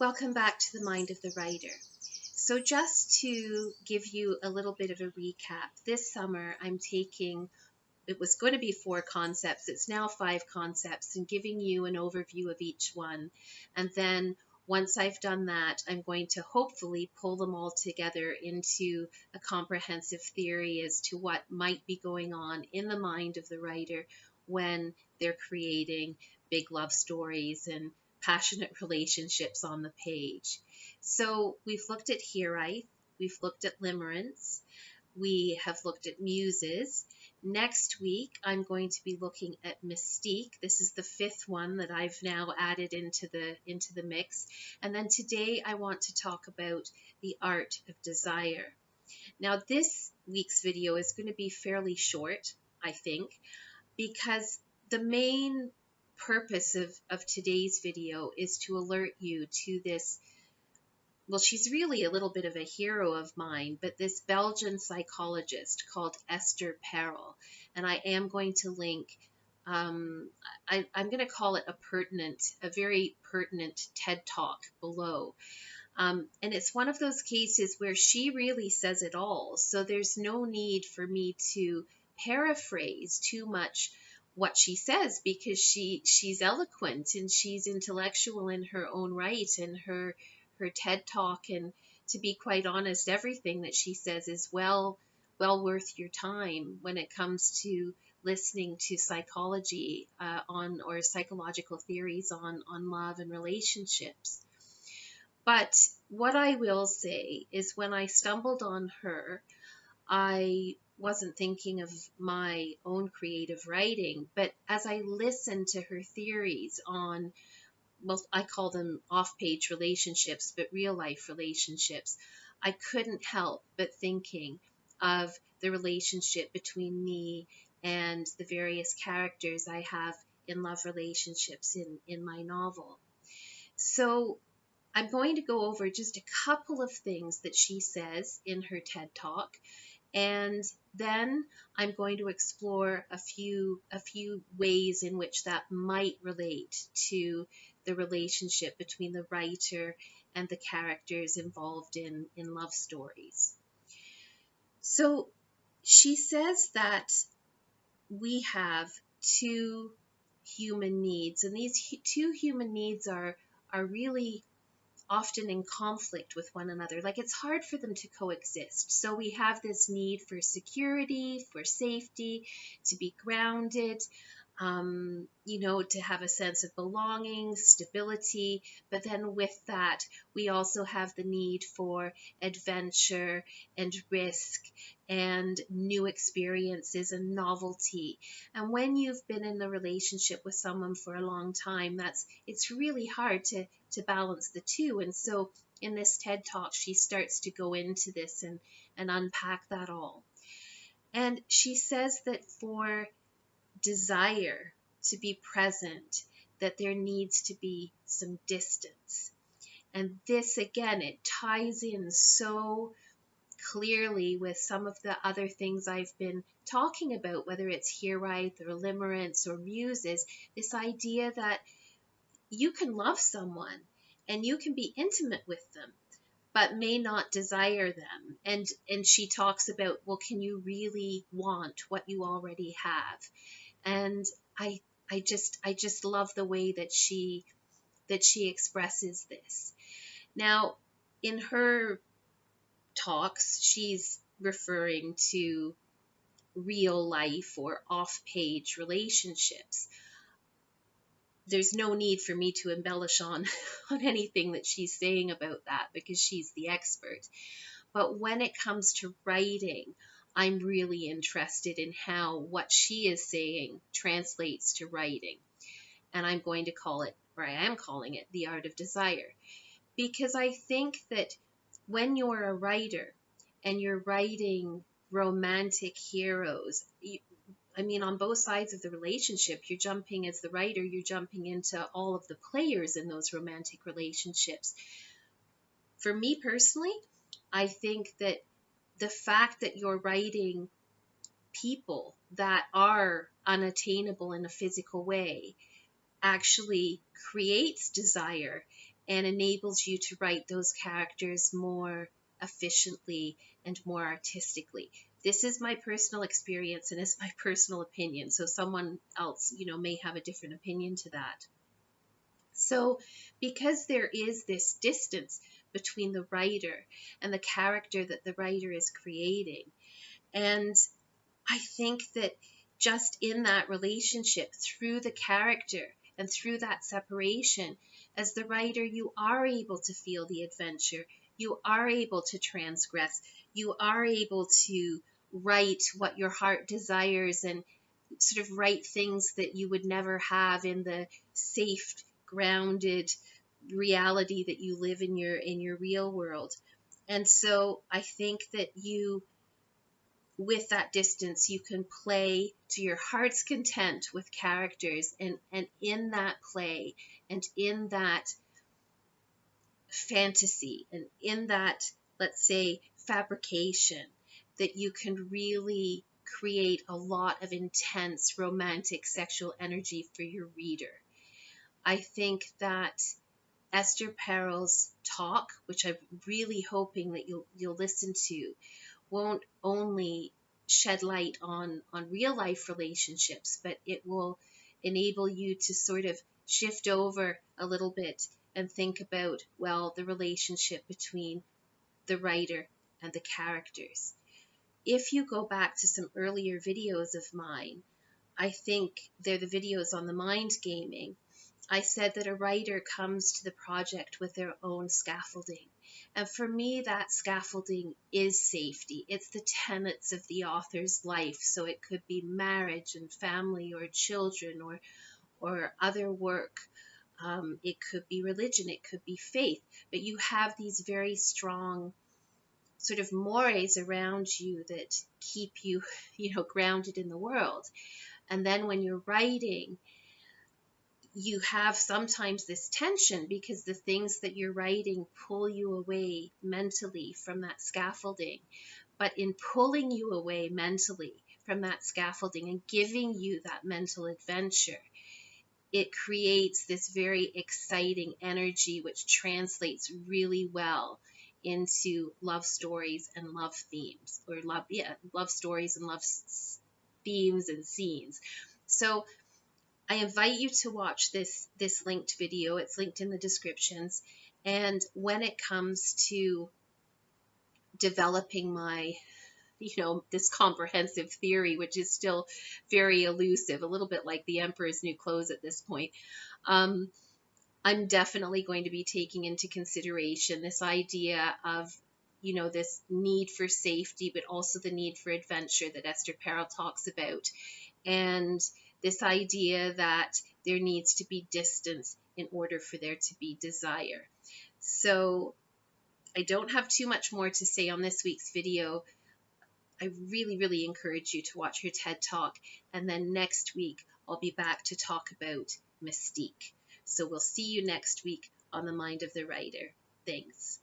Welcome back to the Mind of the Writer. So, just to give you a little bit of a recap, this summer I'm taking, it was going to be 4 concepts, it's now 5 concepts, and giving you an overview of each one. And then once I've done that, I'm going to hopefully pull them all together into a comprehensive theory as to what might be going on in the mind of the writer when they're creating big love stories and passionate relationships on the page. So we've looked at Hierite, we've looked at limerence, we have looked at muses. Next week, I'm going to be looking at mystique. This is the 5th one that I've now added into the mix. And then today, I want to talk about the art of desire. Now, this week's video is going to be fairly short, I think, because the main purpose of today's video is to alert you to this. Well, she's really a little bit of a hero of mine, but this Belgian psychologist called Esther Perel. And I am going to link, I'm going to call it a very pertinent TED Talk below. And it's one of those cases where she really says it all. So there's no need for me to paraphrase too much what she says, because she's eloquent and she's intellectual in her own right, and her TED Talk, and to be quite honest, everything that she says is well worth your time when it comes to listening to psychology or psychological theories on love and relationships. But what I will say is, when I stumbled on her, I wasn't thinking of my own creative writing, but as I listened to her theories on, well, I call them off-page relationships, but real-life relationships, I couldn't help but thinking of the relationship between me and the various characters I have in love relationships in my novel. So I'm going to go over just a couple of things that she says in her TED Talk, and then I'm going to explore a few ways in which that might relate to the relationship between the writer and the characters involved in love stories. So she says that we have 2 human needs, and these 2 human needs are really often in conflict with one another. Like, it's hard for them to coexist. So we have this need for security, for safety, to be grounded, to have a sense of belonging, stability. But then with that, we also have the need for adventure and risk and new experiences and novelty. And when you've been in the relationship with someone for a long time, it's really hard to balance the 2. And so in this TED Talk, she starts to go into this and unpack that all. And she says that for desire to be present, that there needs to be some distance. And this, again, it ties in so clearly with some of the other things I've been talking about, whether it's Hierite or limerence or muses, this idea that you can love someone and you can be intimate with them, but may not desire them. And she talks about, well, can you really want what you already have? And I just love the way that she expresses this. Now, in her talks, she's referring to real life or off-page relationships. There's no need for me to embellish on anything that she's saying about that, because she's the expert. But when it comes to writing, I'm really interested in how what she is saying translates to writing. And I'm going to call it, or I am calling it, the art of desire. Because I think that when you're a writer and you're writing romantic heroes, on both sides of the relationship, you're jumping, as the writer, you're jumping into all of the players in those romantic relationships. For me personally, I think that the fact that you're writing people that are unattainable in a physical way actually creates desire and enables you to write those characters more efficiently and more artistically. This is my personal experience and it's my personal opinion. So someone else, may have a different opinion to that. So because there is this distance between the writer and the character that the writer is creating, and I think that just in that relationship, through the character and through that separation, as the writer, you are able to feel the adventure. You are able to transgress. You are able to write what your heart desires and sort of write things that you would never have in the safe, grounded reality that you live in your real world. And so I think that with that distance, you can play to your heart's content with characters, and in that play and in that fantasy and in that, let's say, fabrication, that you can really create a lot of intense romantic sexual energy for your reader. I think that Esther Perel's talk, which I'm really hoping that you'll listen to, won't only shed light on real life relationships, but it will enable you to sort of shift over a little bit and think about, well, the relationship between the writer and the characters. If you go back to some earlier videos of mine, I think they're the videos on the mind gaming, I said that a writer comes to the project with their own scaffolding. And for me, that scaffolding is safety. It's the tenets of the author's life. So it could be marriage and family or children or other work. It could be religion. It could be faith. But you have these very strong sort of mores around you that keep you, grounded in the world. And then when you're writing, you have sometimes this tension because the things that you're writing pull you away mentally from that scaffolding. But in pulling you away mentally from that scaffolding and giving you that mental adventure, it creates this very exciting energy which translates really well into love stories and love themes, or love stories and love themes and scenes. So I invite you to watch this linked video. It's linked in the descriptions. And when it comes to developing my, this comprehensive theory, which is still very elusive, a little bit like the Emperor's New Clothes at this point, I'm definitely going to be taking into consideration this idea of, this need for safety, but also the need for adventure that Esther Perel talks about. And this idea that there needs to be distance in order for there to be desire. So I don't have too much more to say on this week's video. I really, really encourage you to watch her TED Talk. And then next week, I'll be back to talk about mystique. So we'll see you next week on The Mind of the Writer. Thanks.